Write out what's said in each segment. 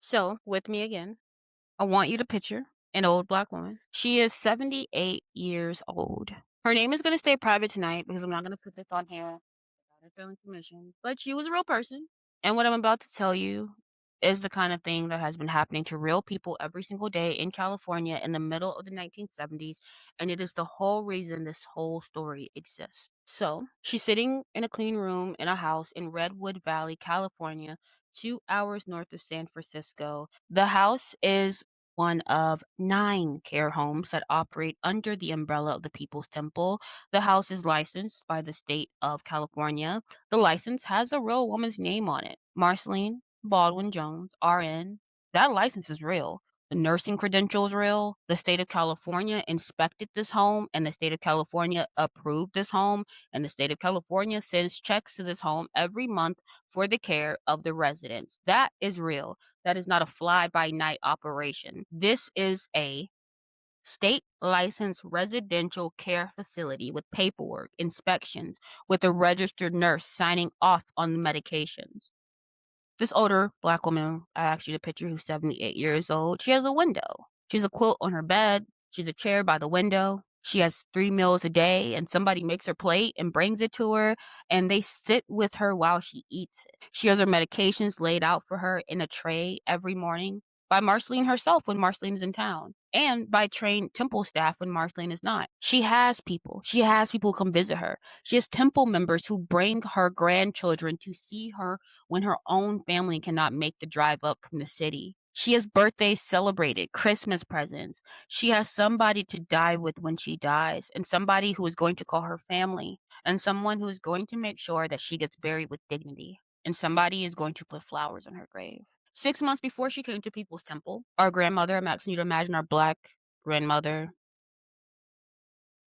So, with me again, I want you to picture an old black woman. She is 78 years old. Her name is going to stay private tonight because I'm not going to put this on here without her feeling permission. But she was a real person. And what I'm about to tell you is the kind of thing that has been happening to real people every single day in California in the middle of the 1970s. And it is the whole reason this whole story exists. So, she's sitting in a clean room in a house in Redwood Valley, California, 2 hours north of San Francisco. The house is one of 9 care homes that operate under the umbrella of the People's Temple. The house is licensed by the state of California. The license has a real woman's name on it, Marceline Baldwin Jones, RN. That license is real. The nursing credential is real. The state of California inspected this home, and the state of California approved this home, and the state of California sends checks to this home every month for the care of the residents. That is real. That is not a fly by night operation. This is a state licensed residential care facility with paperwork, inspections, with a registered nurse signing off on the medications. This older black woman, I asked you to picture, who's 78 years old. She has a window. She has a quilt on her bed. She has a chair by the window. She has 3 meals a day, and somebody makes her plate and brings it to her, and they sit with her while she eats it. She has her medications laid out for her in a tray every morning by Marceline herself when Marceline is in town, and by trained temple staff when Marceline is not. She has people. She has people come visit her. She has temple members who bring her grandchildren to see her when her own family cannot make the drive up from the city. She has birthdays celebrated, Christmas presents. She has somebody to die with when she dies, and somebody who is going to call her family, and someone who is going to make sure that she gets buried with dignity, and somebody is going to put flowers on her grave. 6 months before she came to People's Temple, our grandmother, I'm asking you to imagine our black grandmother,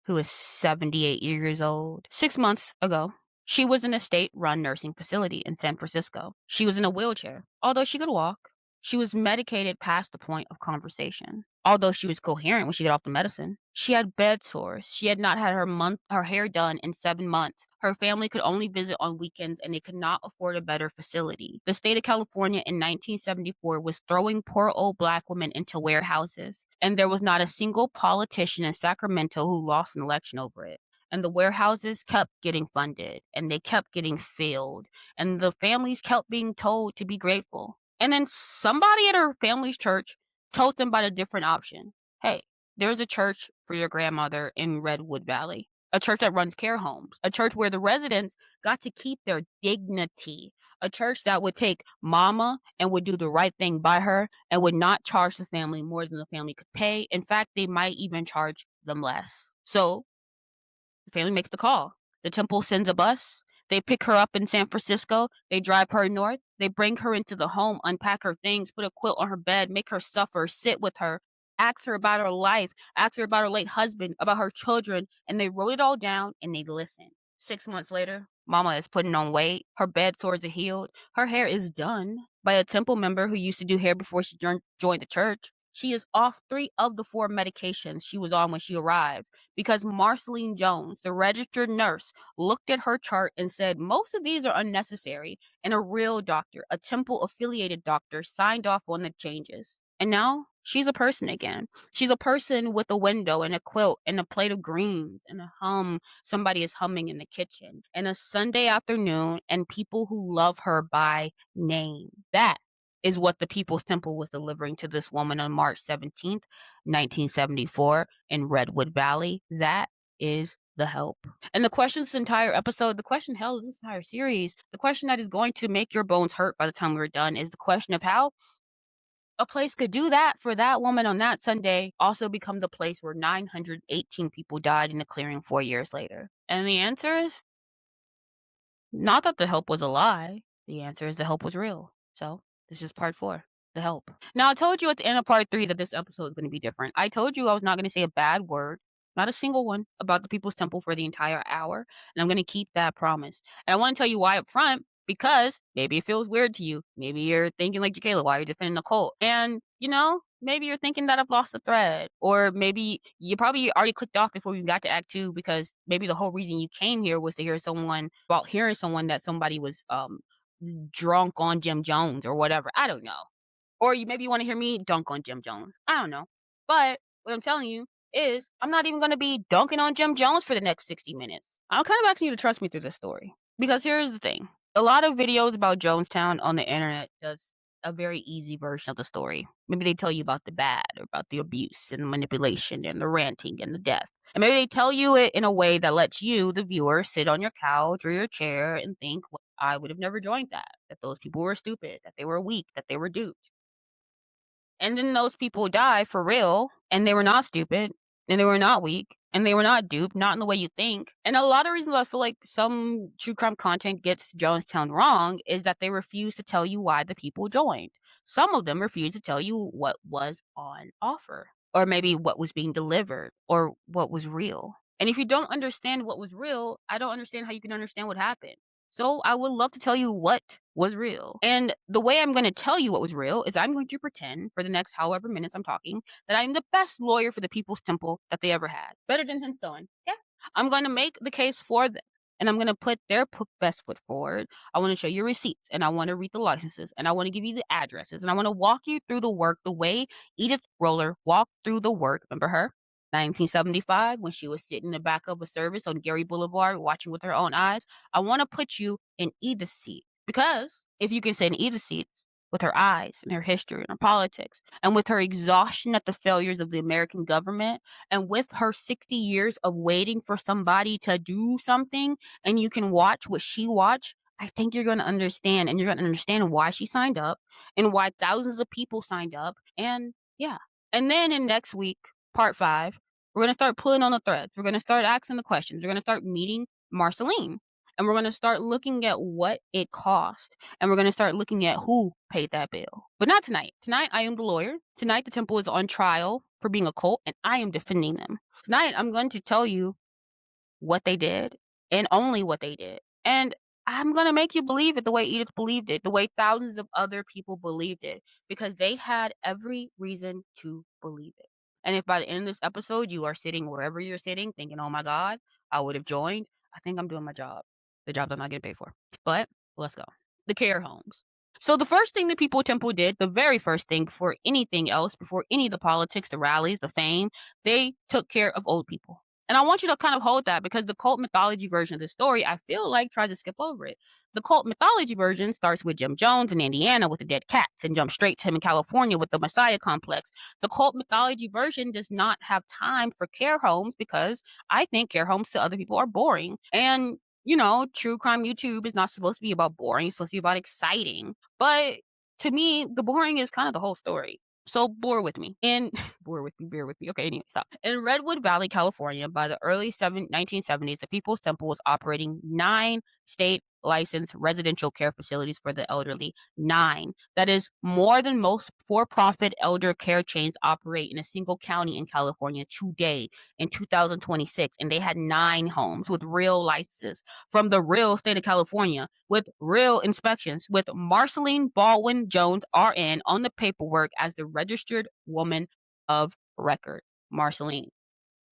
who is 78 years old. 6 months ago, she was in a state run nursing facility in San Francisco. She was in a wheelchair. Although she could walk, she was medicated past the point of conversation. Although she was coherent when she got off the medicine, she had bed sores. She had not had her hair done in 7 months. Her family could only visit on weekends, and they could not afford a better facility. The state of California in 1974 was throwing poor old black women into warehouses, and there was not a single politician in Sacramento who lost an election over it. And the warehouses kept getting funded, and they kept getting filled, and the families kept being told to be grateful. And then somebody at her family's church told them about a different option. Hey, there's a church for your grandmother in Redwood Valley, a church that runs care homes, a church where the residents got to keep their dignity, a church that would take mama and would do the right thing by her and would not charge the family more than the family could pay. In fact, they might even charge them less. So the family makes the call. The temple sends a bus. They pick her up in San Francisco. They drive her north. They bring her into the home, unpack her things, put a quilt on her bed, make her suffer, sit with her, ask her about her life, ask her about her late husband, about her children, and they wrote it all down and they listened. 6 months later, Mama is putting on weight. Her bed sores are healed. Her hair is done by a temple member who used to do hair before she joined the church. She is off 3 of the 4 medications she was on when she arrived because Marceline Jones, the registered nurse, looked at her chart and said most of these are unnecessary, and a real doctor, a temple affiliated doctor, signed off on the changes. And now she's a person again. She's a person with a window and a quilt and a plate of greens and a hum somebody is humming in the kitchen and a Sunday afternoon and people who love her by name. That is what the People's Temple was delivering to this woman on March 17th, 1974 in Redwood Valley. That is the help. And the question this entire episode, the question, hell, this entire series, the question that is going to make your bones hurt by the time we're done is the question of how a place could do that for that woman on that Sunday also become the place where 918 people died in the clearing 4 years later. And the answer is not that the help was a lie. The answer is the help was real. So this is part 4, the help. Now I told you at the end of part 3 that this episode is going to be different. I told you I was not going to say a bad word, not a single one, about the People's Temple for the entire hour. And I'm going to keep that promise. And I want to tell you why up front, because maybe it feels weird to you. Maybe you're thinking like Jacayla, why are you defending the cult? And, maybe you're thinking that I've lost the thread. Or maybe you probably already clicked off before you got to Act 2 because maybe the whole reason you came here was to hear hearing someone that somebody was drunk on Jim Jones or whatever. I don't know. Or maybe you wanna hear me dunk on Jim Jones. I don't know. But what I'm telling you is I'm not even gonna be dunking on Jim Jones for the next 60 minutes. I'm kind of asking you to trust me through this story. Because here's the thing. A lot of videos about Jonestown on the internet does a very easy version of the story. Maybe they tell you about the bad, or about the abuse and the manipulation and the ranting and the death. And maybe they tell you it in a way that lets you, the viewer, sit on your couch or your chair and think, well, I would have never joined that those people were stupid, that they were weak, that they were duped. And then those people die for real, and they were not stupid, and they were not weak, and they were not duped, not in the way you think. And a lot of reasons why I feel like some true crime content gets Jonestown wrong is that they refuse to tell you why the people joined. Some of them refuse to tell you what was on offer, or maybe what was being delivered, or what was real. And if you don't understand what was real, I don't understand how you can understand what happened. So I would love to tell you what was real. And the way I'm going to tell you what was real is I'm going to pretend for the next however minutes I'm talking that I'm the best lawyer for the People's Temple that they ever had. Better than Hinstone. Yeah. I'm going to make the case for them. And I'm going to put their best foot forward. I want to show you receipts, and I want to read the licenses, and I want to give you the addresses, and I want to walk you through the work the way Edith Roller walked through the work. Remember her? 1975, when she was sitting in the back of a service on Gary Boulevard watching with her own eyes. I want to put you in Edith's seat, because if you can sit in Edith's seats with her eyes and her history and her politics, and with her exhaustion at the failures of the American government, and with her 60 years of waiting for somebody to do something, and you can watch what she watched, I think you're going to understand, and you're going to understand why she signed up and why thousands of people signed up. And yeah. And then in next week, part 5, we're going to start pulling on the threads. We're going to start asking the questions. We're going to start meeting Marceline. And we're going to start looking at what it cost. And we're going to start looking at who paid that bill. But not tonight. Tonight, I am the lawyer. Tonight, the temple is on trial for being a cult, and I am defending them. Tonight, I'm going to tell you what they did, and only what they did. And I'm going to make you believe it the way Edith believed it, the way thousands of other people believed it, because they had every reason to believe it. And if by the end of this episode you are sitting wherever you're sitting thinking, oh my God, I would have joined, I think I'm doing my job, the job I'm not getting paid for. But let's go. The care homes. So the first thing the People Temple did, the very first thing before anything else, before any of the politics, the rallies, the fame, they took care of old people. And I want you to kind of hold that, because the cult mythology version of the story, I feel like, tries to skip over it. The cult mythology version starts with Jim Jones in Indiana with the dead cats, and jumps straight to him in California with the Messiah complex. The cult mythology version does not have time for care homes, because I think care homes to other people are boring. And true crime YouTube is not supposed to be about boring. It's supposed to be about exciting. But to me, the boring is kind of the whole story. So bear with me. Bear with me. Okay, anyway, stop. In Redwood Valley, California, by the early 1970s, the People's Temple was operating 9 state licensed residential care facilities for the elderly. 9. That is more than most for-profit elder care chains operate in a single county in California today in 2026. And they had 9 homes with real licenses from the real state of California, with real inspections, with Marceline Baldwin Jones, RN, on the paperwork as the registered woman of record. Marceline.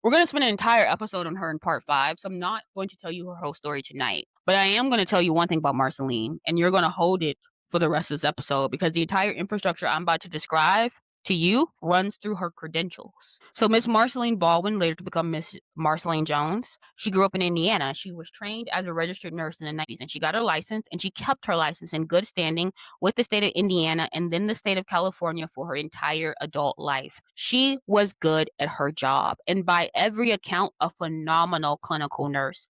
We're going to spend an entire episode on her in part 5, so I'm not going to tell you her whole story tonight. But I am going to tell you one thing about Marceline, and you're going to hold it for the rest of this episode, because the entire infrastructure I'm about to describe to you runs through her credentials. So Miss Marceline Baldwin, later to become Miss Marceline Jones, she grew up in Indiana. She was trained as a registered nurse in the 90s, and she got her license, and she kept her license in good standing with the state of Indiana and then the state of California for her entire adult life. She was good at her job, and by every account, a phenomenal clinical nurse,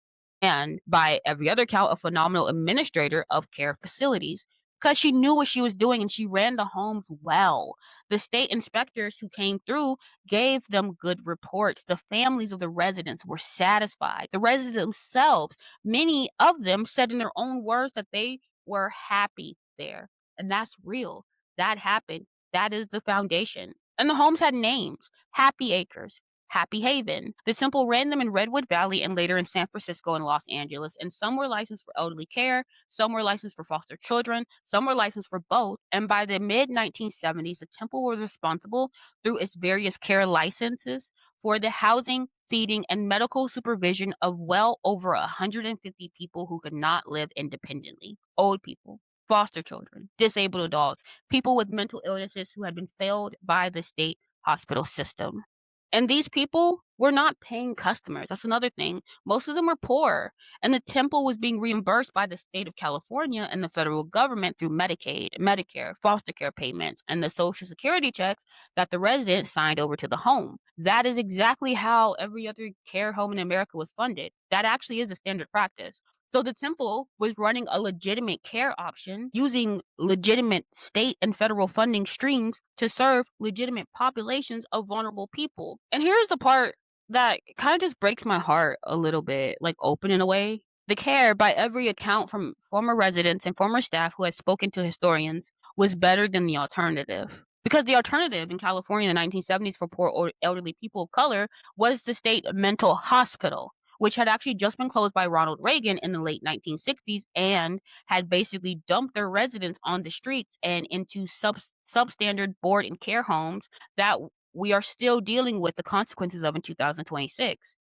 and by every other count, a phenomenal administrator of care facilities, because she knew what she was doing and she ran the homes well. The state inspectors who came through gave them good reports. The families of the residents were satisfied. The residents themselves, many of them said in their own words that they were happy there. And that's real. That happened. That is the foundation. And the homes had names: Happy Acres, Happy Haven. The temple ran them in Redwood Valley and later in San Francisco and Los Angeles. And some were licensed for elderly care, some were licensed for foster children, some were licensed for both. And by the mid-1970s, the temple was responsible, through its various care licenses, for the housing, feeding, and medical supervision of well over 150 people who could not live independently. Old people. foster children, disabled adults, people with mental illnesses who had been failed by the state hospital system. And these people were not paying customers. That's another thing. Most of them were poor, and the temple was being reimbursed by the state of California and the federal government through Medicaid, Medicare, foster care payments, and the Social Security checks that the residents signed over to the home. That is exactly how every other care home in America was funded. That actually is a standard practice. So the temple was running a legitimate care option using legitimate state and federal funding streams to serve legitimate populations of vulnerable people. And here's the part that kind of just breaks my heart a little bit, like open in a way. The care, by every account from former residents and former staff who had spoken to historians, was better than the alternative. Because the alternative in California in the 1970s for poor or elderly people of color was the state mental hospital, which had actually just been closed by Ronald Reagan in the late 1960s and had basically dumped their residents on the streets and into substandard board and care homes that we are still dealing with the consequences of in 2026.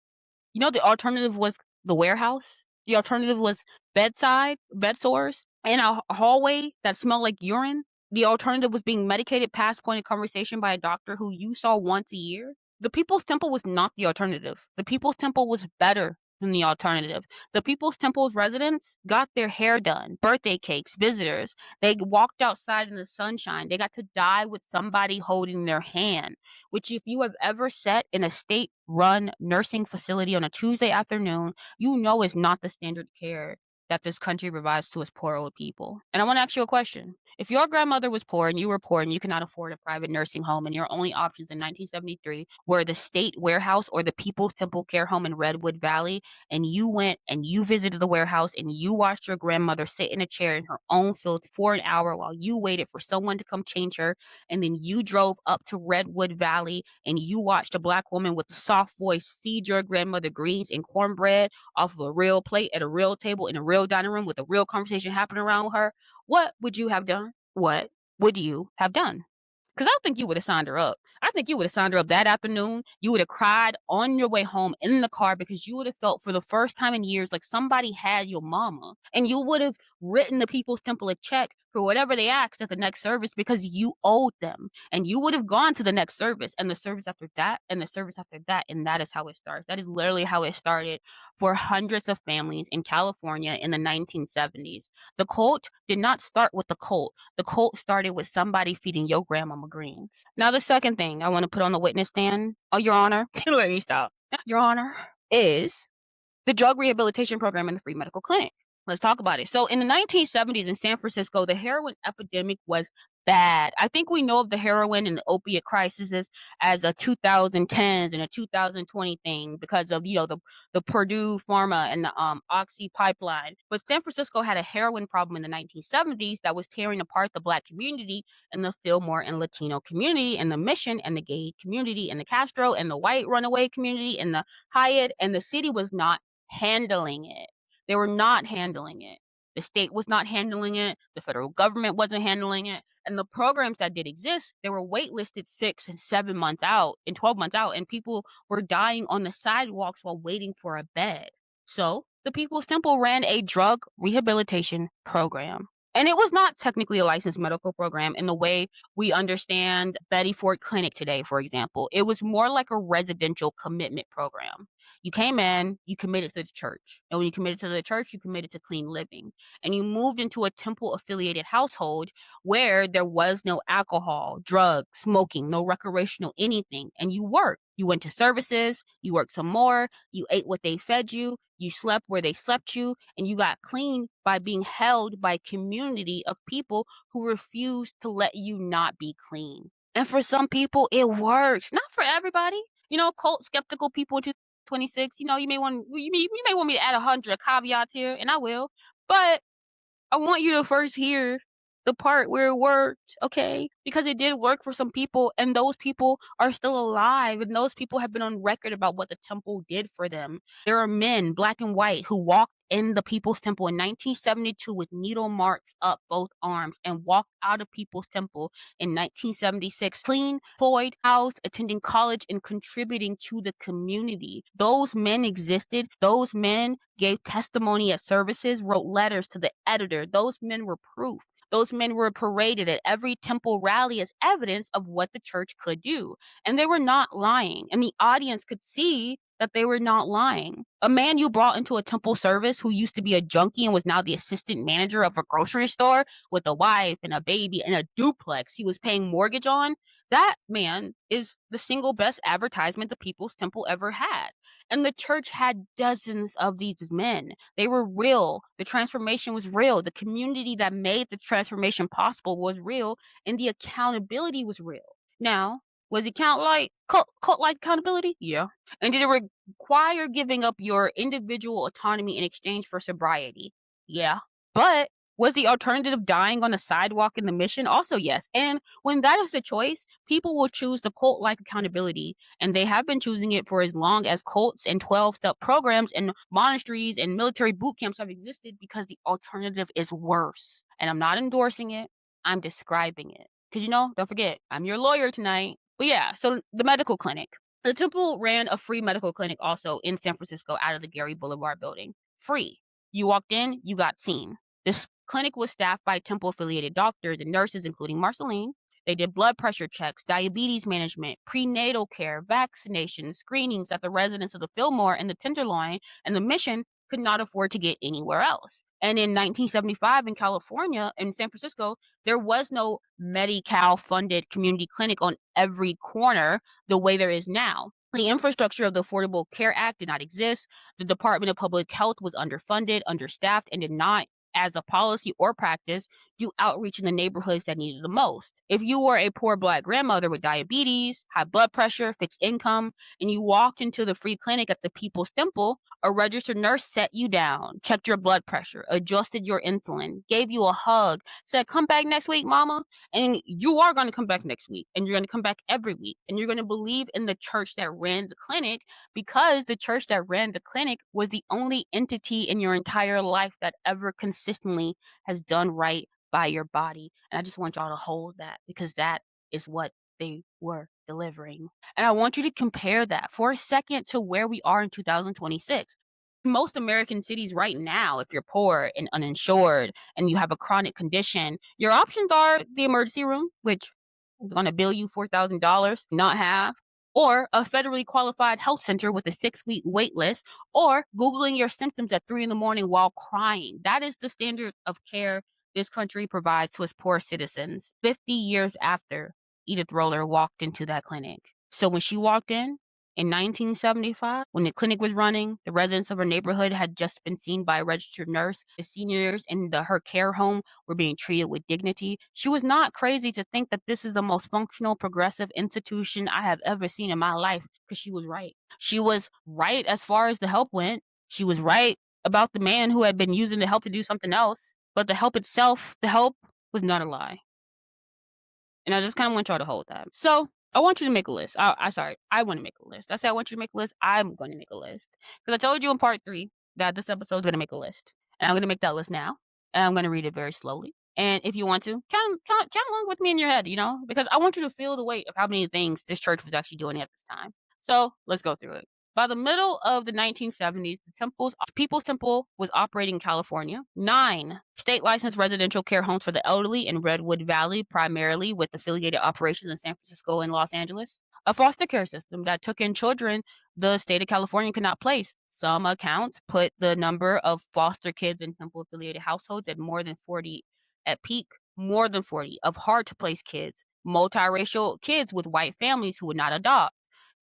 You know, the alternative was the warehouse. The alternative was bed sores, and a hallway that smelled like urine. The alternative was being medicated past point of conversation by a doctor who you saw once a year. The People's Temple was not the alternative. The People's Temple was better than the alternative. The People's Temple's residents got their hair done, birthday cakes, visitors. They walked outside in the sunshine. They got to die with somebody holding their hand, which if you have ever sat in a state-run nursing facility on a Tuesday afternoon, you know is not the standard care that this country provides to its poor old people. And I want to ask you a question. If your grandmother was poor and you were poor and you could not afford a private nursing home and your only options in 1973 were the state warehouse or the People's Temple Care Home in Redwood Valley, and you went and you visited the warehouse and you watched your grandmother sit in a chair in her own filth for an hour while you waited for someone to come change her, and then you drove up to Redwood Valley and you watched a Black woman with a soft voice feed your grandmother greens and cornbread off of a real plate at a real table in a real dining room with a real conversation happening around her, what would you have done? What would you have done? Because I don't think you would have signed her up. I think you would have signed her up that afternoon. You would have cried on your way home in the car because you would have felt for the first time in years like somebody had your mama. And you would have written the People's Temple a check for whatever they asked at the next service because you owed them. And you would have gone to the next service and the service after that and the service after that. And that is how it starts. That is literally how it started for hundreds of families in California in the 1970s. The cult did not start with the cult. The cult started with somebody feeding your grandmama greens. Now, the second thing I want to put on the witness stand, oh, Your Honor, let me stop. Your Honor, is the drug rehabilitation program in the free medical clinic. Let's talk about it. So in the 1970s in San Francisco, the heroin epidemic was bad. I think we know of the heroin and the opiate crises as a 2010s and a 2020 thing because of, the Purdue Pharma and the Oxy pipeline. But San Francisco had a heroin problem in the 1970s that was tearing apart the Black community and the Fillmore and Latino community and the Mission and the gay community and the Castro and the white runaway community and the Hyatt, and the city was not handling it. They were not handling it. The state was not handling it. The federal government wasn't handling it. And the programs that did exist, they were waitlisted 6 and 7 months out and 12 months out, and people were dying on the sidewalks while waiting for a bed. So the People's Temple ran a drug rehabilitation program. And it was not technically a licensed medical program in the way we understand Betty Ford Clinic today, for example. It was more like a residential commitment program. You came in, you committed to the church. And when you committed to the church, you committed to clean living. And you moved into a temple affiliated household where there was no alcohol, drugs, smoking, no recreational anything. And you worked. You went to services, you worked some more, you ate what they fed you slept where they slept you, and you got clean by being held by a community of people who refused to let you not be clean. And for some people, it works. Not for everybody. Cult skeptical people in 2026, you may want me to add 100 caveats here, and I will. But I want you to first hear the part where it worked, okay? Because it did work for some people, and those people are still alive, and those people have been on record about what the temple did for them. There are men, Black and white, who walked in the People's Temple in 1972 with needle marks up both arms and walked out of People's Temple in 1976, clean, employed, housed, attending college, and contributing to the community. Those men existed. Those men gave testimony at services, wrote letters to the editor. Those men were proof Those men were paraded at every temple rally as evidence of what the church could do. And they were not lying. And the audience could see that they were not lying. A man you brought into a temple service who used to be a junkie and was now the assistant manager of a grocery store with a wife and a baby and a duplex he was paying mortgage on, that man is the single best advertisement the People's Temple ever had. And the church had dozens of these men. They were real. The transformation was real. The community that made the transformation possible was real, and the accountability was real. Now, was it cult-like accountability? Yeah. And did it require giving up your individual autonomy in exchange for sobriety? Yeah. But was the alternative dying on the sidewalk in the mission? Also, yes. And when that is a choice, people will choose the cult-like accountability, and they have been choosing it for as long as cults and 12-step programs and monasteries and military boot camps have existed, because the alternative is worse. And I'm not endorsing it, I'm describing it. Because, don't forget, I'm your lawyer tonight. But yeah, so the medical clinic. The temple ran a free medical clinic also in San Francisco out of the Gary Boulevard building. Free. You walked in, you got seen. This clinic was staffed by temple-affiliated doctors and nurses, including Marceline. They did blood pressure checks, diabetes management, prenatal care, vaccinations, screenings that the residents of the Fillmore and the Tenderloin and the Mission could not afford to get anywhere else. And in 1975 in California, in San Francisco, there was no Medi-Cal-funded community clinic on every corner the way there is now. The infrastructure of the Affordable Care Act did not exist. The Department of Public Health was underfunded, understaffed, and did not, as a policy or practice, do outreach in the neighborhoods that needed the most. If you were a poor Black grandmother with diabetes, high blood pressure, fixed income, and you walked into the free clinic at the People's Temple, a registered nurse set you down, checked your blood pressure, adjusted your insulin, gave you a hug, said, "Come back next week, mama." And you are going to come back next week, and you're going to come back every week, and you're going to believe in the church that ran the clinic, because the church that ran the clinic was the only entity in your entire life that ever consistently has done right by your body. And I just want y'all to hold that, because that is what they were delivering. And I want you to compare that for a second to where we are in 2026. Most American cities right now, if you're poor and uninsured and you have a chronic condition, your options are the emergency room, which is going to bill you $4,000, not have, or a federally qualified health center with a 6-week wait list, or Googling your symptoms at 3 a.m. while crying. That is the standard of care this country provides to its poor citizens 50 years after Edith Roller walked into that clinic. So when she walked in 1975, when the clinic was running, the residents of her neighborhood had just been seen by a registered nurse. The seniors in her care home were being treated with dignity. She was not crazy to think that this is the most functional, progressive institution I have ever seen in my life, because she was right. She was right as far as the help went. She was right about the man who had been using the help to do something else. But the help itself, the help was not a lie. And I just kind of want y'all to hold that. So I want you to make a list. I want to make a list. I said I want you to make a list. I'm going to make a list. Because I told you in part 3 that this episode is going to make a list. And I'm going to make that list now. And I'm going to read it very slowly. And if you want to, count along with me in your head, because I want you to feel the weight of how many things this church was actually doing at this time. So let's go through it. By the middle of the 1970s, the People's Temple was operating in California. 9 state-licensed residential care homes for the elderly in Redwood Valley, primarily with affiliated operations in San Francisco and Los Angeles. A foster care system that took in children the state of California could not place. Some accounts put the number of foster kids in temple-affiliated households at more than 40 at peak, more than 40 of hard-to-place kids, multiracial kids with white families who would not adopt,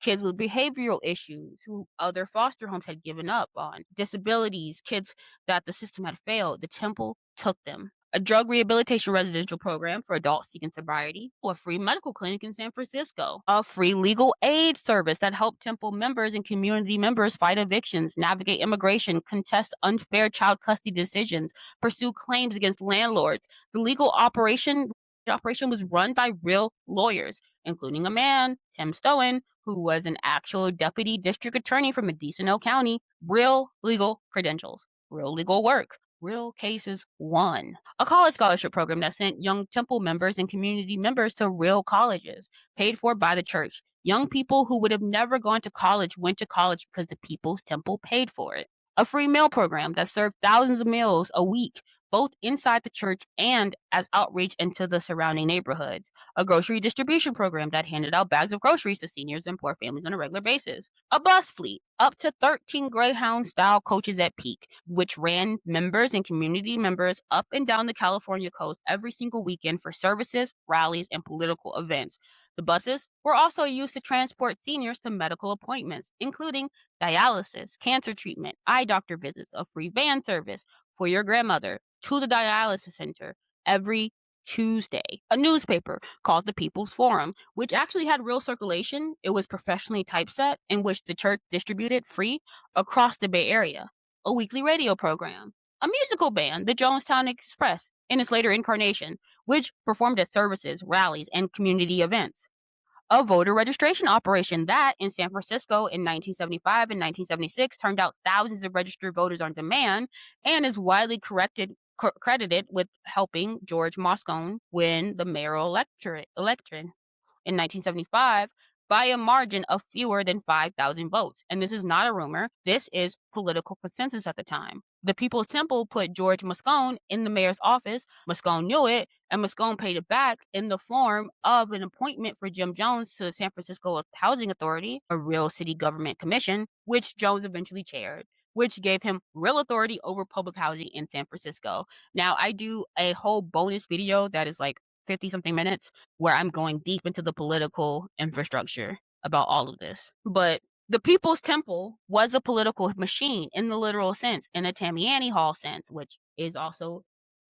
kids with behavioral issues who other foster homes had given up on, disabilities, kids that the system had failed. The temple took them. A drug rehabilitation residential program for adults seeking sobriety, a free medical clinic in San Francisco, a free legal aid service that helped temple members and community members fight evictions, navigate immigration, contest unfair child custody decisions, pursue claims against landlords. The legal operation was run by real lawyers, including a man, Tim Stowen, who was an actual deputy district attorney from Mendocino County. Real legal credentials, real legal work, real cases won. A college scholarship program that sent young temple members and community members to real colleges, paid for by the church. Young people who would have never gone to college went to college because the People's Temple paid for it. A free meal program that served thousands of meals a week, both inside the church and as outreach into the surrounding neighborhoods, a grocery distribution program that handed out bags of groceries to seniors and poor families on a regular basis, a bus fleet, up to 13 Greyhound-style coaches at peak, which ran members and community members up and down the California coast every single weekend for services, rallies, and political events. The buses were also used to transport seniors to medical appointments, including dialysis, cancer treatment, eye doctor visits, a free van service for your grandmother to the dialysis center every Tuesday. A newspaper called the People's Forum, which actually had real circulation. It was professionally typeset, in which the church distributed free across the Bay Area. A weekly radio program. A musical band, the Jonestown Express, in its later incarnation, which performed at services, rallies, and community events. A voter registration operation that, in San Francisco in 1975 and 1976, turned out thousands of registered voters on demand and is widely credited with helping George Moscone win the mayoral election in 1975 by a margin of fewer than 5,000 votes. And this is not a rumor. This is political consensus at the time. The People's Temple put George Moscone in the mayor's office. Moscone knew it, and Moscone paid it back in the form of an appointment for Jim Jones to the San Francisco Housing Authority, a real city government commission, which Jones eventually chaired, which gave him real authority over public housing in San Francisco. Now, I do a whole bonus video that is like 50 something minutes where I'm going deep into the political infrastructure about all of this. But the People's Temple was a political machine in the literal sense, in a Tamiami Hall sense, which is also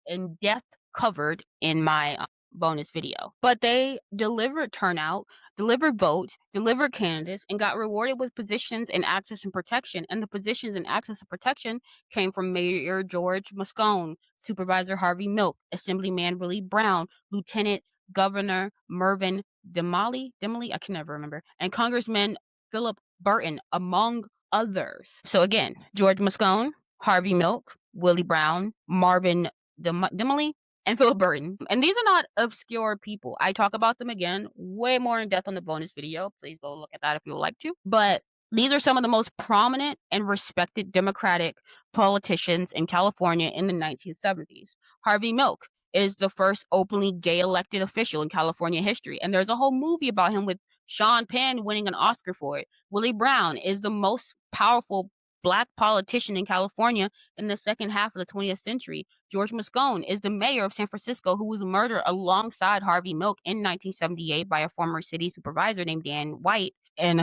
in depth covered in my bonus video. But they delivered turnout, delivered votes, delivered candidates, and got rewarded with positions and access and protection. And the positions and access and protection came from Mayor George Moscone, Supervisor Harvey Milk, Assemblyman Willie Brown, Lieutenant Governor Mervyn Demoley, I can never remember, and Congressman Philip Burton, among others. So again, George Moscone, Harvey Milk, Willie Brown, Marvin Demoley, and Philip Burton. And these are not obscure people. I talk about them again way more in depth on the bonus video. Please go look at that if you would like to. But these are some of the most prominent and respected Democratic politicians in California in the 1970s. Harvey Milk is the first openly gay elected official in California history, and there's a whole movie about him with Sean Penn winning an Oscar for it. Willie Brown is the most powerful Black politician in California in the second half of the 20th century. George Moscone is the mayor of San Francisco, who was murdered alongside Harvey Milk in 1978 by a former city supervisor named Dan White. And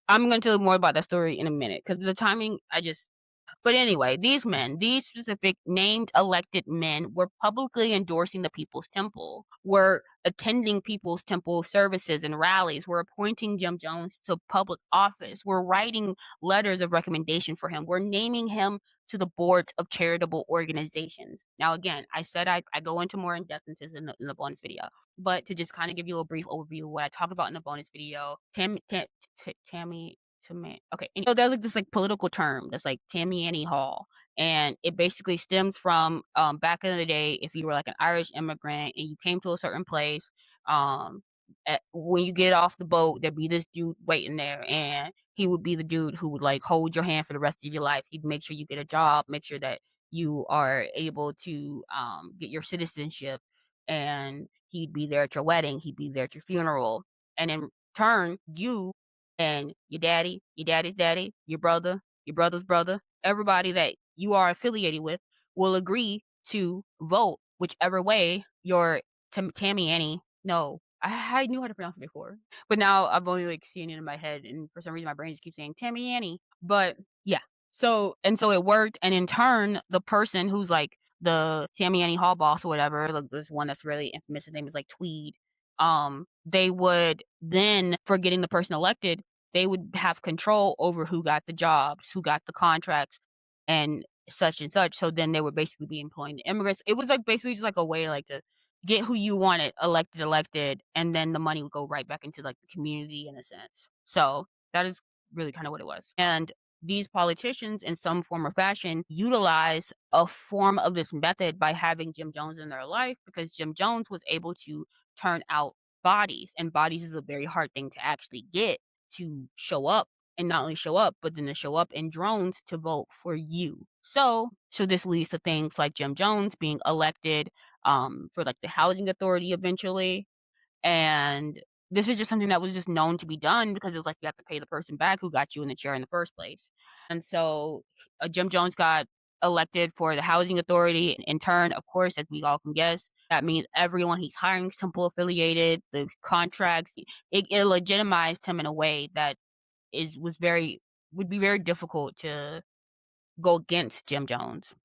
I'm going to tell you more about that story in a minute, because the timing, but anyway, these men, these specific named elected men, were publicly endorsing the People's Temple, were attending People's Temple services and rallies, were appointing Jim Jones to public office, were writing letters of recommendation for him, were naming him to the boards of charitable organizations. Now, again, I said I go into more in-depth into this in the bonus video, but to just kind of give you a brief overview of what I talk about in the bonus video, okay, and so there's like this like political term that's like Tamiami Hall, and it basically stems from back in the day, if you were like an Irish immigrant and you came to a certain place, when you get off the boat, there'd be this dude waiting there, and he would be the dude who would like hold your hand for the rest of your life. He'd make sure you get a job, make sure that you are able to get your citizenship, and he'd be there at your wedding, he'd be there at your funeral, and in turn, you and your daddy's daddy, your brother, your brother's brother, everybody that you are affiliated with will agree to vote whichever way your Tamiami. No, I knew how to pronounce it before, but now I'm only like seeing it in my head, and for some reason my brain just keeps saying Tamiami. But yeah, so it worked, and in turn, the person who's like the Tamiami Hall boss or whatever, like this one that's really infamous, his name is like Tweed. They would then, for getting the person elected, they would have control over who got the jobs, who got the contracts, and such and such. So then they would basically be employing the immigrants. It was like basically just like a way like to get who you wanted elected, and then the money would go right back into like the community in a sense. So that is really kind of what it was. And these politicians, in some form or fashion, utilize a form of this method by having Jim Jones in their life, because Jim Jones was able to turn out bodies, and bodies is a very hard thing to actually get to show up, and not only show up, but then to show up in drones to vote for you. So this leads to things like Jim Jones being elected for like the housing authority eventually. And this is just something that was just known to be done because it was like you have to pay the person back who got you in the chair in the first place. And so Jim Jones got elected for the housing authority. In turn, of course, as we all can guess, that means everyone he's hiring is Temple affiliated, the contracts, it legitimized him in a way that would be very difficult to go against Jim Jones.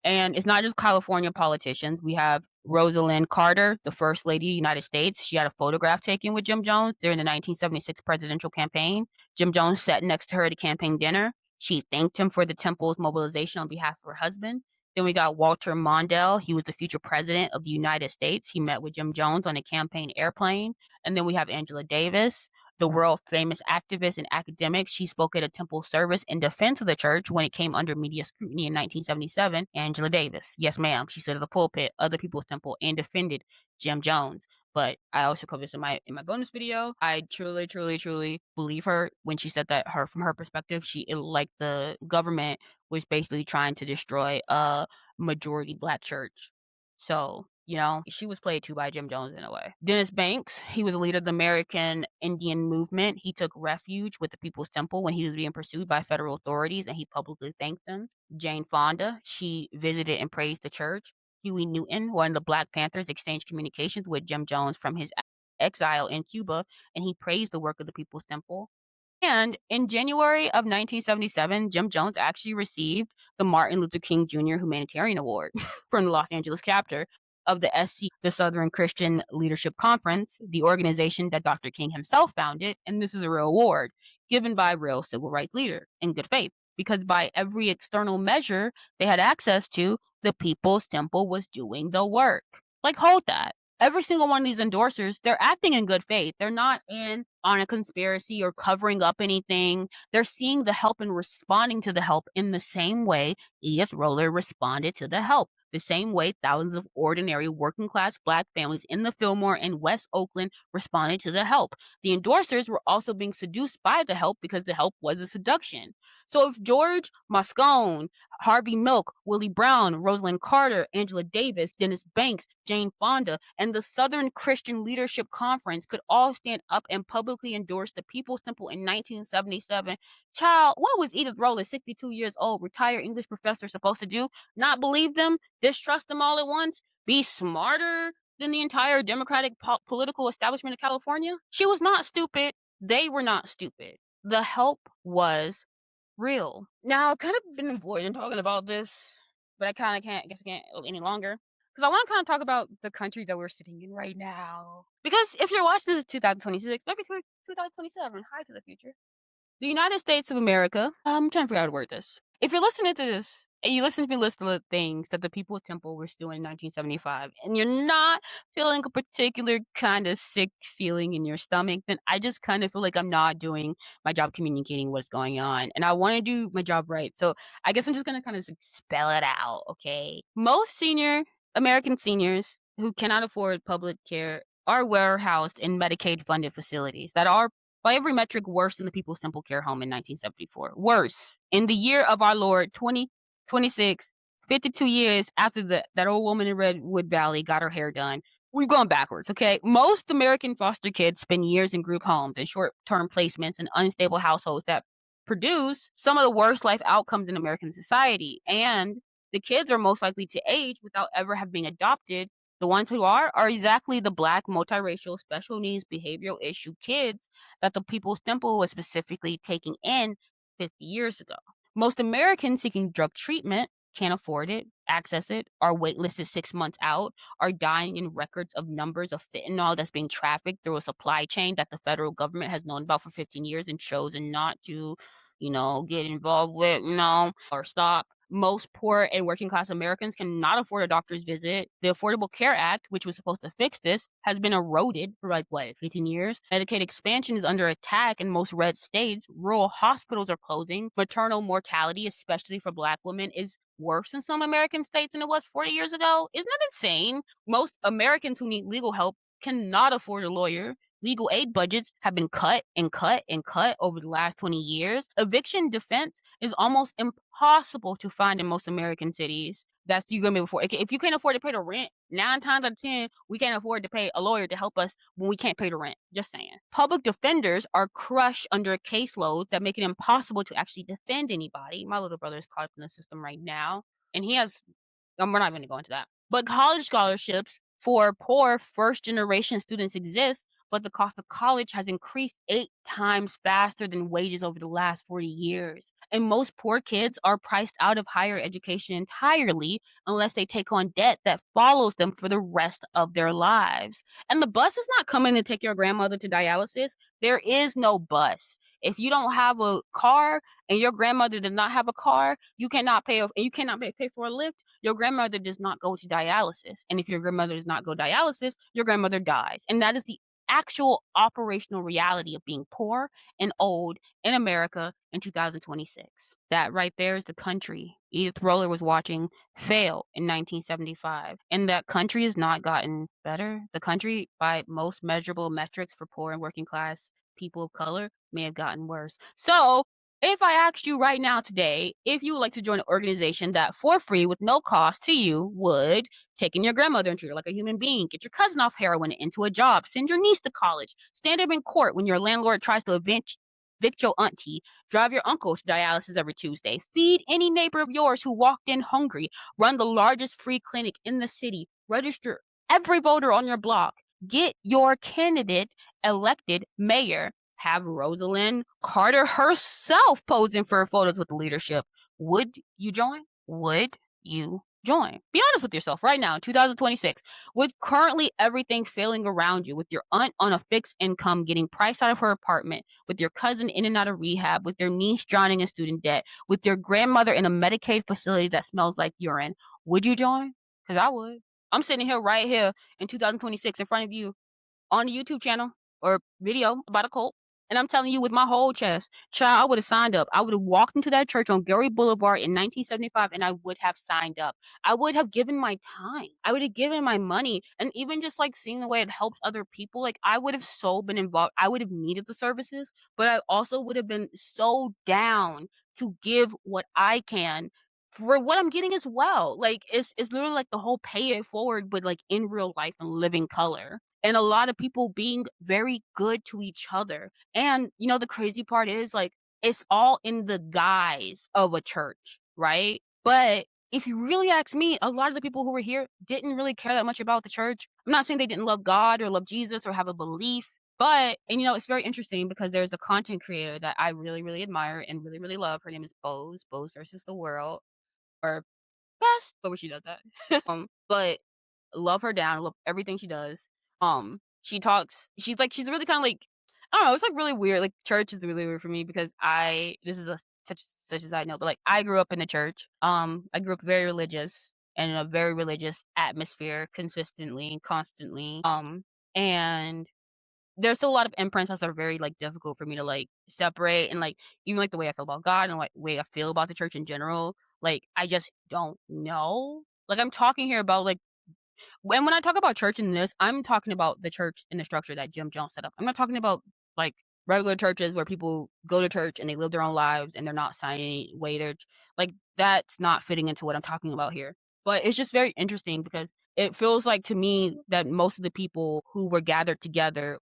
And it's not just California politicians. We have Rosalind Carter, the First Lady of the United States. She had a photograph taken with Jim Jones during the 1976 presidential campaign. Jim Jones sat next to her at a campaign dinner. She thanked him for the temple's mobilization on behalf of her husband. Then we got Walter Mondale. He was the future president of the United States. He met with Jim Jones on a campaign airplane. And then we have Angela Davis, the world famous activist and academic. She spoke at a temple service in defense of the church when it came under media scrutiny in 1977. Angela Davis. Yes, ma'am. She stood at the pulpit of the People's Temple and defended Jim Jones. But I also covered this in my bonus video. I truly, truly, truly believe her when she said that from her perspective, like the government was basically trying to destroy a majority black church. So, she was played to by Jim Jones in a way. Dennis Banks, he was a leader of the American Indian movement. He took refuge with the People's Temple when he was being pursued by federal authorities, and he publicly thanked them. Jane Fonda, she visited and praised the church. Huey Newton, one of the Black Panthers, exchanged communications with Jim Jones from his exile in Cuba, and he praised the work of the People's Temple. And in January of 1977, Jim Jones actually received the Martin Luther King Jr. Humanitarian Award from the Los Angeles chapter of the the Southern Christian Leadership Conference, the organization that Dr. King himself founded. And this is a real award given by a real civil rights leader in good faith, because by every external measure they had access to, the People's Temple was doing the work. Like, hold that. Every single one of these endorsers, they're acting in good faith. They're not in on a conspiracy or covering up anything. They're seeing the help and responding to the help in the same way Edith Roller responded to the help. The same way thousands of ordinary working class black families in the Fillmore and West Oakland responded to the help. The endorsers were also being seduced by the help because the help was a seduction. So if George Moscone, Harvey Milk, Willie Brown, Rosalind Carter, Angela Davis, Dennis Banks, Jane Fonda, and the Southern Christian Leadership Conference could all stand up and publicly endorse the People's Temple in 1977, child, what was Edith Roller, 62 years old, retired English professor, supposed to do? Not believe them? Distrust them all at once? Be smarter than the entire Democratic political establishment of California? She was not stupid. They were not stupid. The help was real. Now, I've kind of been avoiding talking about this, but I kind of can't any longer. Because I want to kind of talk about the country that we're sitting in right now. Because if you're watching this in 2026, maybe 2027, hi to the future. The United States of America. I'm trying to figure out how to word this. If you're listening to this and you listen to me list the things that the People's Temple was doing in 1975, and you're not feeling a particular kind of sick feeling in your stomach, then I just kind of feel like I'm not doing my job communicating what's going on. And I want to do my job right. So I guess I'm just going to kind of spell it out, okay? Most American seniors who cannot afford public care are warehoused in Medicaid-funded facilities that are by every metric worse than the People's Temple Care Home in 1974. Worse. In the year of our Lord, 2026, 52 years after that old woman in Redwood Valley got her hair done, we've gone backwards, okay? Most American foster kids spend years in group homes and short-term placements in unstable households that produce some of the worst life outcomes in American society. And the kids are most likely to age without ever having been adopted. The ones who are exactly the black, multiracial, special needs, behavioral issue kids that the People's Temple was specifically taking in 50 years ago. Most Americans seeking drug treatment can't afford it, access it, are waitlisted 6 months out, are dying in records of numbers of fentanyl that's being trafficked through a supply chain that the federal government has known about for 15 years and chosen not to, get involved with, or stop. Most poor and working class Americans cannot afford a doctor's visit. The Affordable Care Act, which was supposed to fix this, has been eroded for 15 years. Medicaid expansion is under attack in most red states. Rural hospitals are closing. Maternal mortality, especially for black women, is worse in some American states than it was 40 years ago. Isn't that insane? Most Americans who need legal help cannot afford a lawyer. Legal aid budgets have been cut and cut and cut over the last 20 years. Eviction defense is almost impossible to find in most American cities. That's you gonna be able to afford. If you can't afford to pay the rent, 9 times out of 10, we can't afford to pay a lawyer to help us when we can't pay the rent. Just saying. Public defenders are crushed under caseloads that make it impossible to actually defend anybody. My little brother is caught up in the system right now, and he has we're not going to go into that. But college scholarships for poor first generation students exist, but the cost of college has increased 8 times faster than wages over the last 40 years. And most poor kids are priced out of higher education entirely unless they take on debt that follows them for the rest of their lives. And the bus is not coming to take your grandmother to dialysis. There is no bus. If you don't have a car and your grandmother does not have a car, you cannot pay for a lift. Your grandmother does not go to dialysis. And if your grandmother does not go dialysis, your grandmother dies. And that is the actual operational reality of being poor and old in America in 2026. That right there is the country Edith Roller was watching fail in 1975. And that country has not gotten better. The country, by most measurable metrics for poor and working class people of color, may have gotten worse. So if I asked you right now today if you would like to join an organization that for free with no cost to you would take in your grandmother and treat her like a human being, get your cousin off heroin and into a job, send your niece to college, stand up in court when your landlord tries to evict your auntie, drive your uncle to dialysis every Tuesday, feed any neighbor of yours who walked in hungry, run the largest free clinic in the city, register every voter on your block, get your candidate elected mayor, have Rosalind Carter herself posing for photos with the leadership. Would you join? Would you join? Be honest with yourself right now in 2026. With currently everything failing around you, with your aunt on a fixed income getting priced out of her apartment, with your cousin in and out of rehab, with your niece drowning in student debt, with your grandmother in a Medicaid facility that smells like urine, would you join? Because I would. I'm sitting here right here in 2026 in front of you on a YouTube channel or video about a cult. And I'm telling you with my whole chest, child, I would have signed up. I would have walked into that church on Gary Boulevard in 1975 and I would have signed up. I would have given my time. I would have given my money. And even just like seeing the way it helps other people, like I would have so been involved. I would have needed the services, but I also would have been so down to give what I can for what I'm getting as well. Like it's literally like the whole pay it forward, but like in real life and living color. And a lot of people being very good to each other. And the crazy part is like it's all in the guise of a church, right? But if you really ask me, a lot of the people who were here didn't really care that much about the church. I'm not saying they didn't love God or love Jesus or have a belief, but it's very interesting because there's a content creator that I really, really admire and really, really love. Her name is Bose versus the World, or best, but she does that. But love her down, love everything she does. She talks, she's really kind of like, I don't know, it's like really weird. Like church is really weird for me because this is such as I know, but like I grew up in the church. I grew up very religious and in a very religious atmosphere consistently and constantly. And there's still a lot of imprints that are very like difficult for me to like separate, and like even like the way I feel about God and like the way I feel about the church in general. Like I just don't know. Like I'm talking here about like when I talk about church in this, I'm talking about the church and the structure that Jim Jones set up. I'm not talking about like regular churches where people go to church and they live their own lives and they're not signing waiters. Like that's not fitting into what I'm talking about here. But it's just very interesting because it feels like to me that most of the people who were gathered together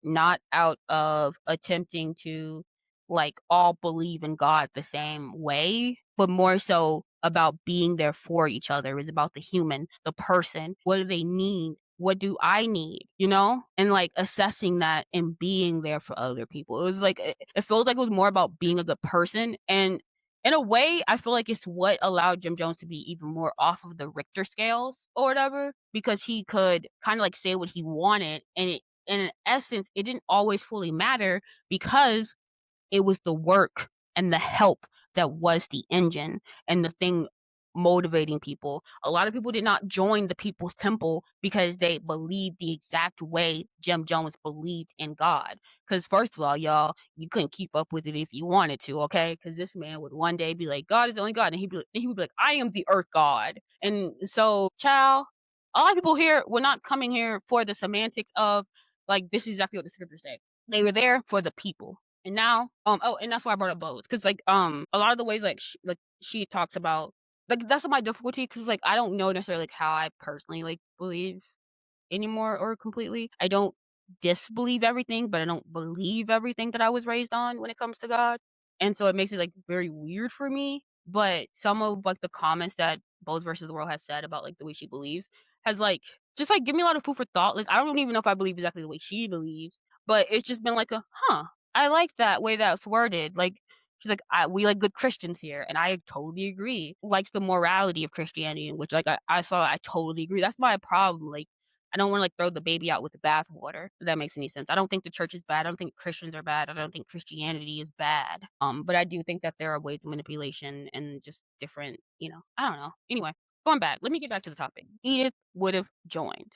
not out of attempting to like all believe in God the same way, but more so about being there for each other. It was about the human, the person. What do they need? What do I need? And like assessing that and being there for other people. It was like, it feels like it was more about being a good person. And in a way, I feel like it's what allowed Jim Jones to be even more off of the Richter scales or whatever, because he could kind of like say what he wanted. And in essence, it didn't always fully matter because it was the work and the help that was the engine and the thing motivating people. A lot of people did not join the People's Temple because they believed the exact way Jim Jones believed in God. Because first of all, y'all, you couldn't keep up with it if you wanted to, okay? Because this man would one day be like, God is the only God. And he would be like, I am the earth God. And so, child, a lot of people here were not coming here for the semantics of Like, this is exactly what the scriptures say. They were there for the people. And now, and that's why I brought up bows, because like, a lot of the ways like she talks about, like, that's my difficulty, because like I don't know necessarily like how I personally like believe anymore or completely. I don't disbelieve everything, but I don't believe everything that I was raised on when it comes to God. And so it makes it like very weird for me. But some of like the comments that Bows versus the World has said about like the way she believes has like just like give me a lot of food for thought. Like I don't even know if I believe exactly the way she believes, but it's just been like I like that way that's worded. Like she's like, we like good Christians here, and I totally agree. Likes the morality of Christianity, which like I saw, I totally agree. That's my problem. Like I don't want to like throw the baby out with the bathwater, if that makes any sense. I don't think the church is bad. I don't think Christians are bad. I don't think Christianity is bad. But I do think that there are ways of manipulation and just different, I don't know. Anyway, going back, let me get back to the topic. Edith would have joined.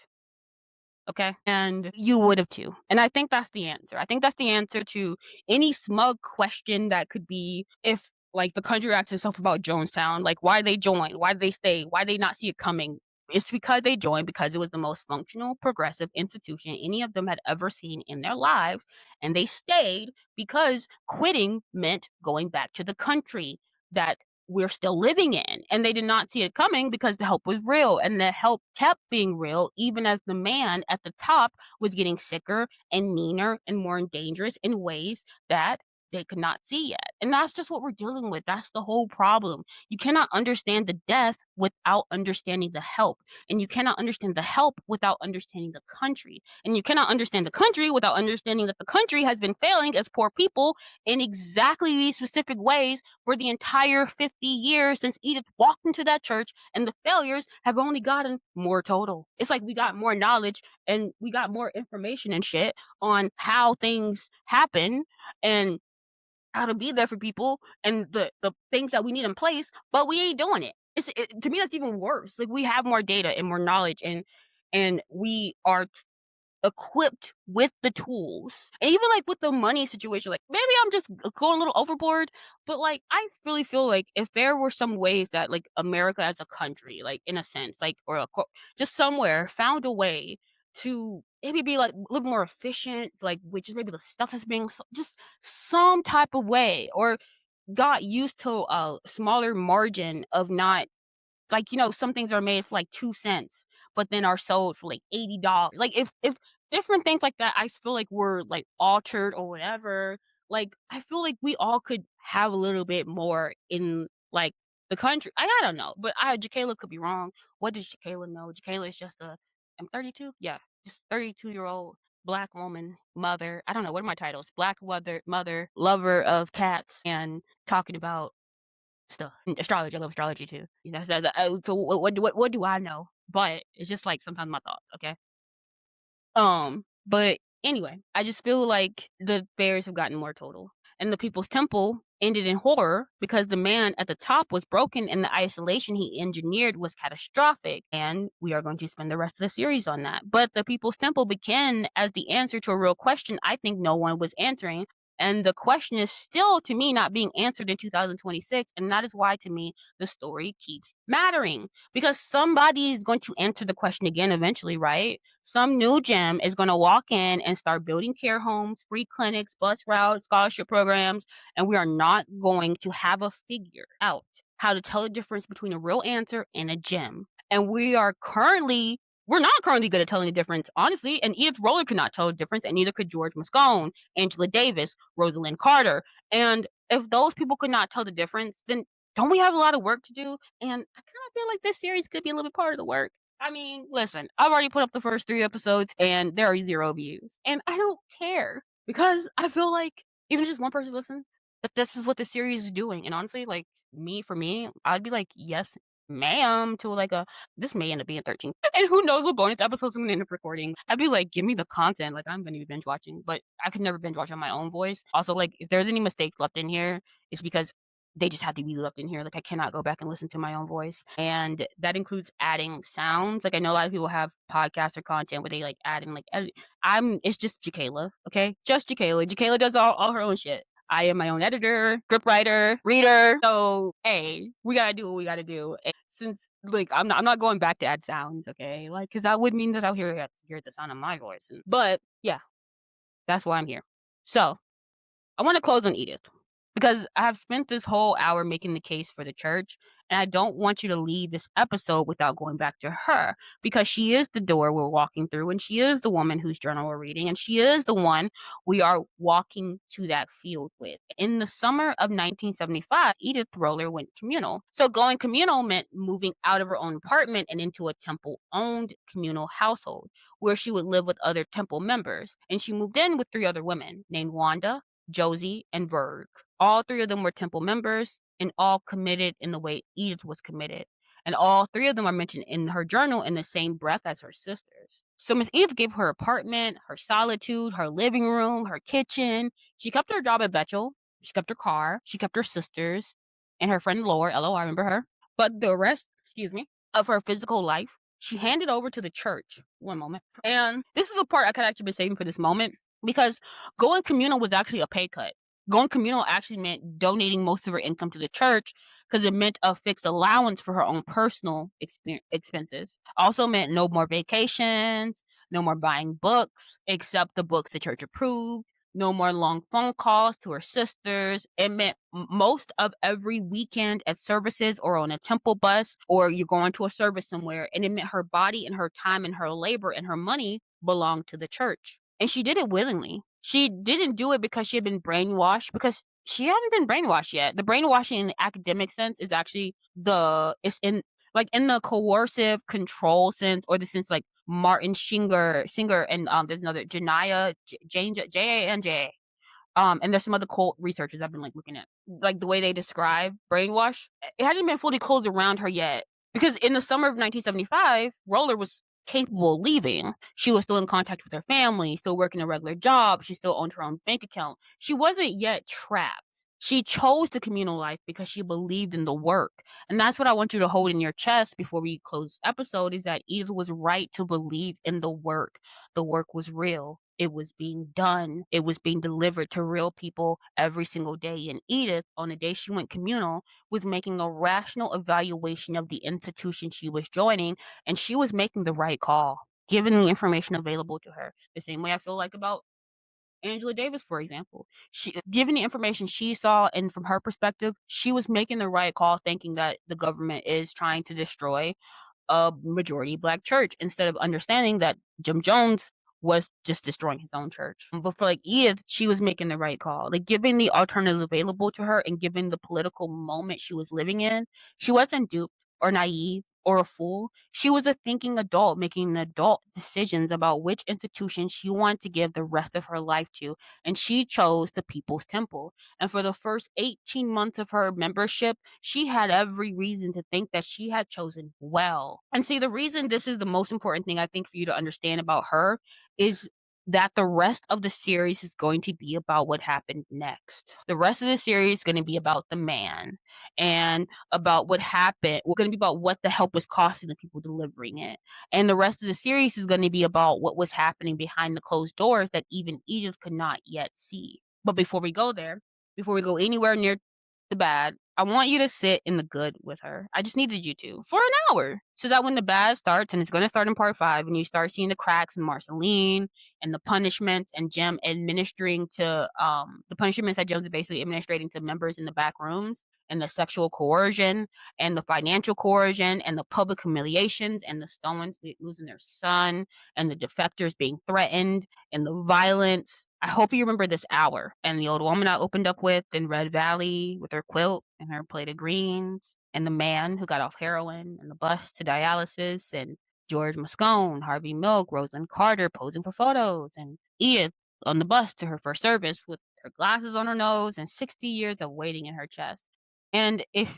Okay. And you would have too. And I think that's the answer. I think that's the answer to any smug question that could be if like the country asks itself about Jonestown, like why they joined, why did they stay, why did they not see it coming? It's because they joined because it was the most functional, progressive institution any of them had ever seen in their lives. And they stayed because quitting meant going back to the country that we're still living in. And they did not see it coming because the help was real, and the help kept being real even as the man at the top was getting sicker and meaner and more dangerous in ways that they could not see yet. And that's just what we're dealing with. That's the whole problem. You cannot understand the death without understanding the help. And you cannot understand the help without understanding the country. And you cannot understand the country without understanding that the country has been failing as poor people in exactly these specific ways for the entire 50 years since Edith walked into that church, and the failures have only gotten more total. It's like we got more knowledge and we got more information and shit on how things happen and how to be there for people and the things that we need in place, but we ain't doing it. To me, that's even worse. Like we have more data and more knowledge, and we are equipped with the tools. And even like with the money situation, like maybe I'm just going a little overboard, but like I really feel like if there were some ways that like America as a country, like in a sense, like just somewhere found a way to maybe be like a little more efficient, like which is maybe the stuff that's being just some type of way, or got used to a smaller margin of not like, some things are made for like 2 cents, but then are sold for like $80. Like if different things like that, I feel like were like altered or whatever. Like I feel like we all could have a little bit more in like the country. I don't know, but Jacayla could be wrong. What does Jacayla know? Jacayla is just I'm 32. Yeah, just 32-year-old Black woman, mother. I don't know what are my titles. Black mother, lover of cats, and talking about stuff. Astrology, I love astrology too. So what do I know? But it's just like sometimes my thoughts, okay? But anyway, I just feel like the bears have gotten more total. And the People's Temple ended in horror because the man at the top was broken and the isolation he engineered was catastrophic. And we are going to spend the rest of the series on that. But the People's Temple began as the answer to a real question I think no one was answering. And the question is still, to me, not being answered in 2026. And that is why, to me, the story keeps mattering. Because somebody is going to answer the question again eventually, right? Some new gem is going to walk in and start building care homes, free clinics, bus routes, scholarship programs, and we are not going to have a figure out how to tell the difference between a real answer and a gem. And we're not currently good at telling the difference, honestly, and Edith Roller could not tell the difference, and neither could George Moscone, Angela Davis, Rosalind Carter. And if those people could not tell the difference, then don't we have a lot of work to do? And I kind of feel like this series could be a little bit part of the work. I mean, listen, I've already put up the first 3 episodes and there are 0 views. And I don't care because I feel like even if just one person listens, that this is what the series is doing. And honestly, like for me, I'd be like, yes, ma'am, to like this may end up being 13. And who knows what bonus episodes I'm gonna end up recording. I'd be like, give me the content. Like I'm gonna be binge watching, but I could never binge watch on my own voice. Also, like if there's any mistakes left in here, it's because they just have to be left in here. Like I cannot go back and listen to my own voice. And that includes adding sounds. Like I know a lot of people have podcasts or content where they like add in like it's just Jacayla, okay? Just Jacayla. Jacayla does all her own shit. I am my own editor, scriptwriter, reader. So, hey, we gotta do what we gotta do. And since like I'm not going back to add sounds, okay? Like, because that would mean that I'll hear the sound of my voice. But yeah, that's why I'm here. So I want to close on Edith because I have spent this whole hour making the case for the church, and I don't want you to leave this episode without going back to her because she is the door we're walking through, and she is the woman whose journal we're reading, and she is the one we are walking to that field with. In the summer of 1975, Edith Roller went communal. So going communal meant moving out of her own apartment and into a temple-owned communal household where she would live with other temple members. And she moved in with 3 other women named Wanda, Josie, and Verg. All 3 of them were temple members and all committed in the way Edith was committed. And all 3 of them are mentioned in her journal in the same breath as her sisters. So Miss Edith gave her apartment, her solitude, her living room, her kitchen. She kept her job at Betchel. She kept her car. She kept her sisters and her friend Laura, LOR, remember her? But the rest, of her physical life, she handed over to the church. One moment. And this is a part I could actually be saving for this moment because going communal was actually a pay cut. Going communal actually meant donating most of her income to the church because it meant a fixed allowance for her own personal expenses. Also meant no more vacations, no more buying books except the books the church approved, no more long phone calls to her sisters. It meant most of every weekend at services or on a temple bus or you're going to a service somewhere. And it meant her body and her time and her labor and her money belonged to the church. And she did it willingly. She didn't do it because she had been brainwashed, because she hadn't been brainwashed yet. The brainwashing in the academic sense is actually it's in the coercive control sense, or the sense like Martin Singer, and there's another Janaya, Jane, J-A-N-J. And there's some other cult researchers I've been like looking at, like the way they describe brainwash. It hadn't been fully closed around her yet, because in the summer of 1975, Roller was capable of leaving. She was still in contact with her family, still working a regular job. She still owned her own bank account. She wasn't yet trapped. She chose the communal life because she believed in the work. And that's what I want you to hold in your chest before we close this episode, is that Edith was right to believe in the work. The work was real. It was being done. It was being delivered to real people every single day. And Edith, on the day she went communal, was making a rational evaluation of the institution she was joining, and she was making the right call, given the information available to her. The same way I feel like about Angela Davis, for example. Given the information she saw, and from her perspective, she was making the right call, thinking that the government is trying to destroy a majority Black church, instead of understanding that Jim Jones was just destroying his own church. But for like Edith, she was making the right call. Like, given the alternatives available to her and given the political moment she was living in, she wasn't duped or naive or a fool. She was a thinking adult making adult decisions about which institution she wanted to give the rest of her life to, and she chose the People's Temple. And for the first 18 months of her membership, she had every reason to think that she had chosen well. And see, the reason this is the most important thing I think for you to understand about her is that the rest of the series is going to be about what happened next. The rest of the series is going to be about the man and about what happened. We're going to be about what the help was costing the people delivering it. And the rest of the series is going to be about what was happening behind the closed doors that even Edith could not yet see. But before we go there, before we go anywhere near the bad, I want you to sit in the good with her. I just needed you to for an hour, so that when the bad starts, and it's going to start in part 5, and you start seeing the cracks in Marceline and the punishments and Jim administering to the punishments that Jim is basically administrating to members in the back rooms, and the sexual coercion and the financial coercion and the public humiliations and the Stones losing their son and the defectors being threatened and the violence. I hope you remember this hour and the old woman I opened up with in Red Valley with her quilt and her plate of greens, and the man who got off heroin and the bus to dialysis, and George Moscone, Harvey Milk, Rosalind Carter posing for photos, and Edith on the bus to her first service with her glasses on her nose and 60 years of waiting in her chest. And if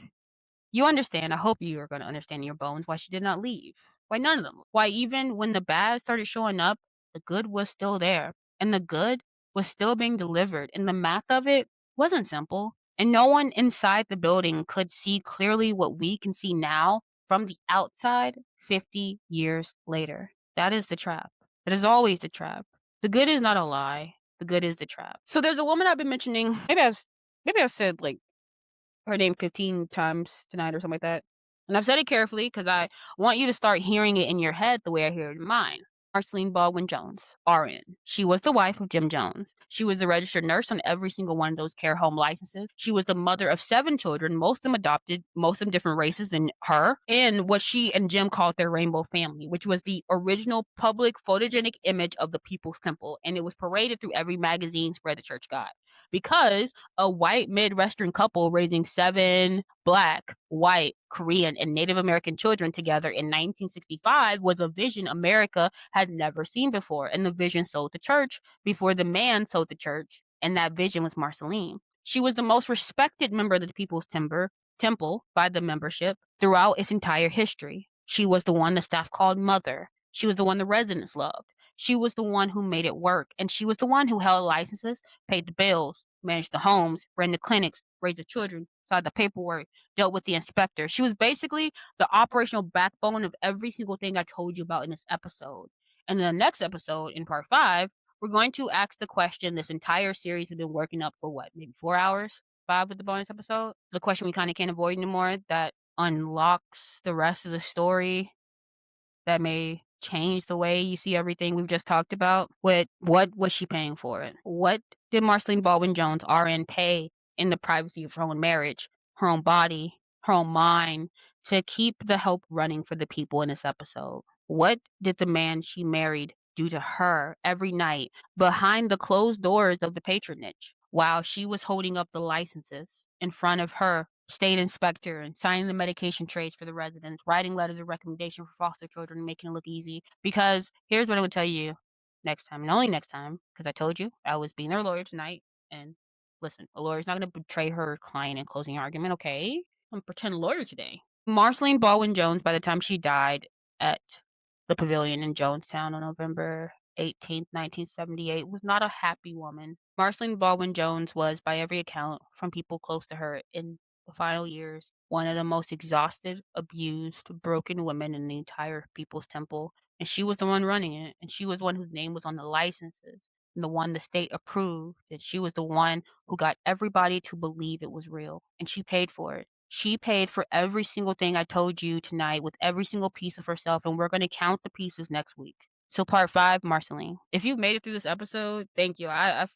you understand, I hope you are going to understand in your bones why she did not leave. Why none of them. Why even when the bad started showing up, the good was still there. And the good was still being delivered. And the math of it wasn't simple. And no one inside the building could see clearly what we can see now from the outside 50 years later. That is the trap. That is always the trap. The good is not a lie. The good is the trap. So there's a woman I've been mentioning. Maybe I've said like her name 15 times tonight or something like that. And I've said it carefully because I want you to start hearing it in your head the way I hear it in mine. Marceline Baldwin Jones, RN. She was the wife of Jim Jones. She was the registered nurse on every single one of those care home licenses. She was the mother of 7 children, most of them adopted, most of them different races than her, and what she and Jim called their rainbow family, which was the original public photogenic image of the People's Temple. And it was paraded through every magazine spread the church got. Because a white Midwestern couple raising 7 Black, white, Korean, and Native American children together in 1965 was a vision America had never seen before. And the vision sold the church before the man sold the church. And that vision was Marceline. She was the most respected member of the People's Temple by the membership throughout its entire history. She was the one the staff called mother. She was the one the residents loved. She was the one who made it work. And she was the one who held licenses, paid the bills, managed the homes, ran the clinics, raised the children, signed the paperwork, dealt with the inspector. She was basically the operational backbone of every single thing I told you about in this episode. And in the next episode, in part 5, we're going to ask the question this entire series has been working up for what, maybe 4 hours? 5 with the bonus episode? The question we kind of can't avoid anymore that unlocks the rest of the story that may change the way you see everything we've just talked about. What was she paying for it? What did Marceline Baldwin Jones, RN, pay in the privacy of her own marriage, her own body, her own mind to keep the help running for the people in this episode? What did the man she married do to her every night behind the closed doors of the patronage while she was holding up the licenses in front of her state inspector and signing the medication trays for the residents, writing letters of recommendation for foster children and making it look easy? Because here's what I would tell you next time, and only next time, because I told you I was being their lawyer tonight. And listen, a lawyer's not going to betray her client in closing argument, okay? I'm a pretend lawyer today. Marceline Baldwin Jones, by the time she died at the Pavilion in Jonestown on November 18th, 1978, was not a happy woman. Marceline Baldwin Jones was, by every account from people close to her in the final years, one of the most exhausted, abused, broken women in the entire People's Temple. And she was the one running it. And she was the one whose name was on the licenses and the one the state approved. And she was the one who got everybody to believe it was real. And she paid for it. She paid for every single thing I told you tonight with every single piece of herself. And we're going to count the pieces next week. So part 5, Marceline. If you've made it through this episode, thank you.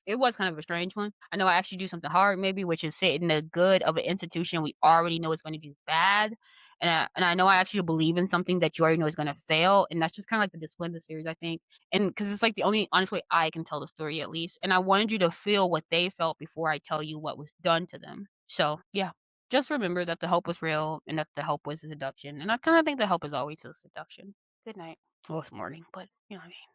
It was kind of a strange one. I know I actually do something hard maybe, which is sit in the good of an institution we already know is going to do bad. And I know I actually believe in something that you already know is going to fail. And that's just kind of like the discipline of the series, I think. And because it's like the only honest way I can tell the story, at least. And I wanted you to feel what they felt before I tell you what was done to them. So, yeah. Just remember that the help was real and that the help was a seduction. And I kind of think the help is always a seduction. Good night. Well, it's morning, but you know what I mean.